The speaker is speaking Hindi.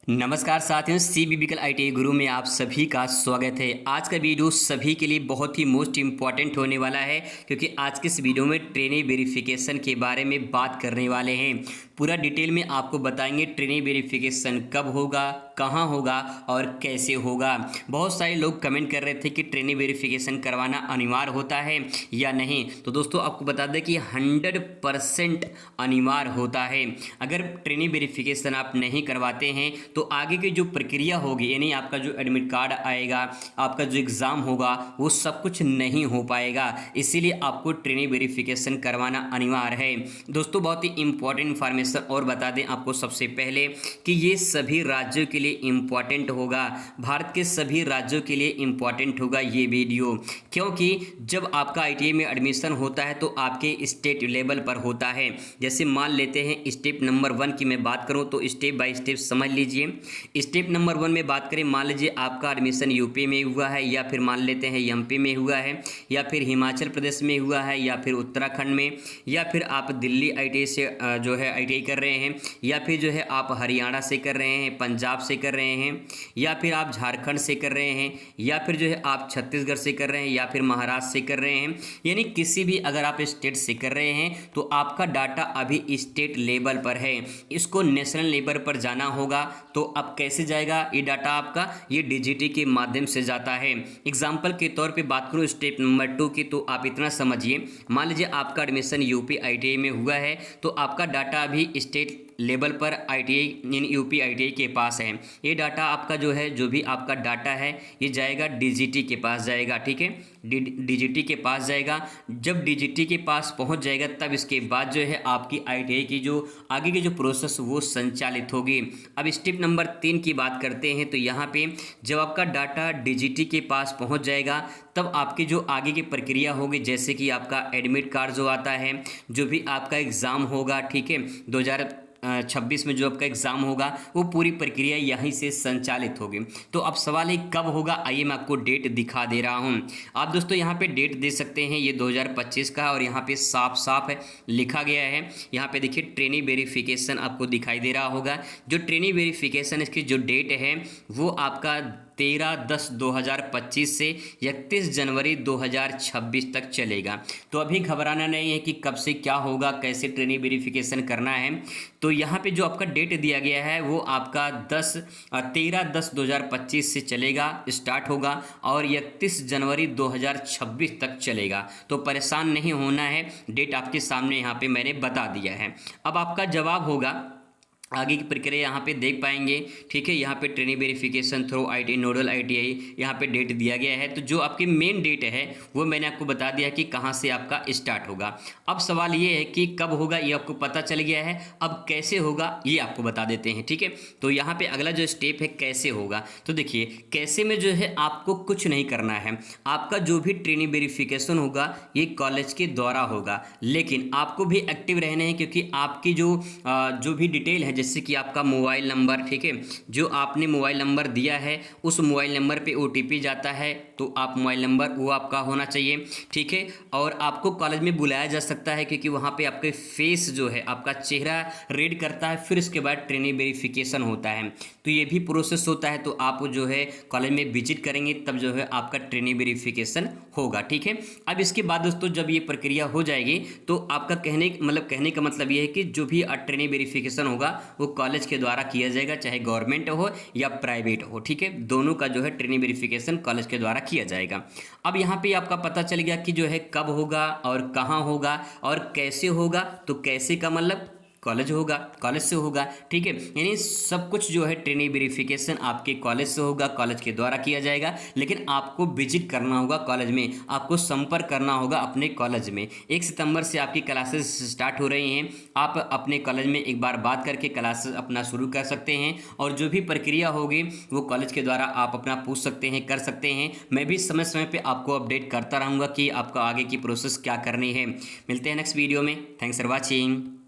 नमस्कार साथियों, सीबीबीकल आईटीआई गुरु में आप सभी का स्वागत है। आज का वीडियो सभी के लिए बहुत ही मोस्ट इम्पॉर्टेंट होने वाला है, क्योंकि आज के इस वीडियो में ट्रेनी वेरिफिकेशन के बारे में बात करने वाले हैं। पूरा डिटेल में आपको बताएंगे ट्रेनी वेरिफिकेशन कब होगा, कहाँ होगा और कैसे होगा। बहुत सारे लोग कमेंट कर रहे थे कि ट्रेनी वेरिफिकेशन करवाना अनिवार्य होता है या नहीं। तो दोस्तों आपको बता दें कि 100% अनिवार्य होता है। अगर ट्रेनी वेरिफिकेशन आप नहीं करवाते हैं तो आगे की जो प्रक्रिया होगी, यानी आपका जो एडमिट कार्ड आएगा, आपका जो एग्ज़ाम होगा, वो सब कुछ नहीं हो पाएगा। इसीलिए आपको ट्रेनी वेरिफिकेशन करवाना अनिवार्य है। दोस्तों बहुत ही इंपॉर्टेंट इन्फॉर्मेशन और बता दें आपको सबसे पहले कि ये सभी राज्यों के लिए इम्पॉर्टेंट होगा। भारत के सभी राज्यों के लिए इम्पॉर्टेंट होगा ये वीडियो, क्योंकि जब आपका आईटीआई में एडमिशन होता है तो आपके स्टेट लेवल पर होता है। जैसे मान लेते हैं स्टेप नंबर 1 की मैं बात करूं तो स्टेप बाय स्टेप समझ लीजिए। स्टेप नंबर 1 में बात करें, मान लीजिए आपका एडमिशन यूपी में हुआ है, या फिर मान लेते हैं एमपी में हुआ है, या फिर हिमाचल प्रदेश में हुआ है, या फिर उत्तराखंड में, या फिर आप दिल्ली आईटीआई से जो है आईटीआई कर रहे हैं, या फिर जो है आप हरियाणा से कर रहे हैं, पंजाब से कर रहे हैं, या फिर आप झारखंड से कर रहे हैं, या फिर जो है आप छत्तीसगढ़ से कर रहे हैं, या फिर महाराष्ट्र से कर रहे हैं। यानी किसी भी अगर आप स्टेट से कर रहे हैं तो आपका डाटा अभी स्टेट लेवल पर है, इसको नेशनल लेवल पर जाना होगा। तो अब कैसे जाएगा ये डाटा आपका? ये डीजीटी के माध्यम से जाता है। एग्जाम्पल के तौर पे बात करूँ स्टेप नंबर 2 की, तो आप इतना समझिए, मान लीजिए आपका एडमिशन यूपी आईटीआई में हुआ है तो आपका डाटा अभी स्टेट लेवल पर आईटीआई यानी यूपी आईटीआई के पास है। ये डाटा आपका जो है, जो भी आपका डाटा है, ये जाएगा डीजीटी के पास जाएगा। ठीक है, डीजीटी के पास जाएगा। जब डीजीटी के पास पहुंच जाएगा तब इसके बाद जो है आपकी आईटीआई की जो आगे की जो प्रोसेस वो संचालित होगी। अब स्टेप नंबर 3 की बात करते हैं, तो यहाँ पे जब आपका डाटा डीजीटी के पास पहुंच जाएगा तब आपकी जो आगे की प्रक्रिया होगी, जैसे कि आपका एडमिट कार्ड जो आता है, जो भी आपका एग्ज़ाम होगा, ठीक है, 2026 में जो आपका एग्ज़ाम होगा, वो पूरी प्रक्रिया यहीं से संचालित होगी। तो अब सवाल है कब होगा? आइए मैं आपको डेट दिखा दे रहा हूँ। आप दोस्तों यहाँ पे डेट दे सकते हैं, ये 2025 का है और यहाँ पे साफ साफ है लिखा गया है। यहाँ पे देखिए ट्रेनी वेरिफिकेशन आपको दिखाई दे रहा होगा। जो ट्रेनी वेरिफिकेशन इसकी जो डेट है वो आपका 13/10/2025 से 31 जनवरी 2026 तक चलेगा। तो अभी घबराना नहीं है कि कब से क्या होगा, कैसे ट्रेनी वेरिफिकेशन करना है। तो यहाँ पे जो आपका डेट दिया गया है वो आपका 13/10/2025 से चलेगा, स्टार्ट होगा और 31 जनवरी 2026 तक चलेगा। तो परेशान नहीं होना है, डेट आपके सामने यहाँ पे मैंने बता दिया है। अब आपका जवाब होगा, आगे की प्रक्रिया यहाँ पे देख पाएंगे। ठीक है, यहाँ पे trainee verification through ITI nodal ITI यहाँ पे डेट दिया गया है। तो जो आपकी मेन डेट है वो मैंने आपको बता दिया कि कहाँ से आपका स्टार्ट होगा। अब सवाल ये है कि कब होगा, ये आपको पता चल गया है। अब कैसे होगा ये आपको बता देते हैं। ठीक है, तो यहाँ पे अगला जो स्टेप है कैसे होगा, तो देखिए कैसे में जो है आपको कुछ नहीं करना है। आपका जो भी ट्रेनी वेरिफिकेशन होगा ये कॉलेज के द्वारा होगा, लेकिन आपको भी एक्टिव रहना है, क्योंकि आपकी जो भी डिटेल है, जैसे कि आपका मोबाइल नंबर, ठीक है, जो आपने मोबाइल नंबर दिया है उस मोबाइल नंबर पे ओटीपी जाता है, तो आप मोबाइल नंबर वो आपका होना चाहिए। ठीक है, और आपको कॉलेज में बुलाया जा सकता है, क्योंकि वहाँ पे आपके फेस जो है, आपका चेहरा रीड करता है, फिर उसके बाद ट्रेनी वेरिफिकेशन होता है। तो ये भी प्रोसेस होता है। तो आप जो है कॉलेज में विजिट करेंगे तब जो है आपका ट्रेनी वेरिफिकेशन होगा। ठीक है, अब इसके बाद दोस्तों जब ये प्रक्रिया हो जाएगी तो आपका कहने का मतलब ये है कि जो भी ट्रेनी वेरिफिकेशन होगा वो कॉलेज के द्वारा किया जाएगा, चाहे गवर्नमेंट हो या प्राइवेट हो। ठीक है, दोनों का जो है ट्रेनी वेरिफिकेशन कॉलेज के द्वारा किया जाएगा। अब यहाँ पे आपका पता चल गया कि जो है कब होगा और कहाँ होगा और कैसे होगा। तो कैसे का मतलब कॉलेज होगा, कॉलेज से होगा। ठीक है, यानी सब कुछ जो है ट्रेनी वेरिफिकेशन आपके कॉलेज से होगा, कॉलेज के द्वारा किया जाएगा, लेकिन आपको विजिट करना होगा कॉलेज में, आपको संपर्क करना होगा अपने कॉलेज में। 1 सितंबर से आपकी क्लासेस स्टार्ट हो रही हैं। आप अपने कॉलेज में एक बार बात करके क्लासेस अपना शुरू कर सकते हैं, और जो भी प्रक्रिया होगी वो कॉलेज के द्वारा आप अपना पूछ सकते हैं, कर सकते हैं। मैं भी समय समय पर आपको अपडेट करता रहूँगा कि आपका आगे की प्रोसेस क्या करनी है। मिलते हैं नेक्स्ट वीडियो में। Thanks for watching.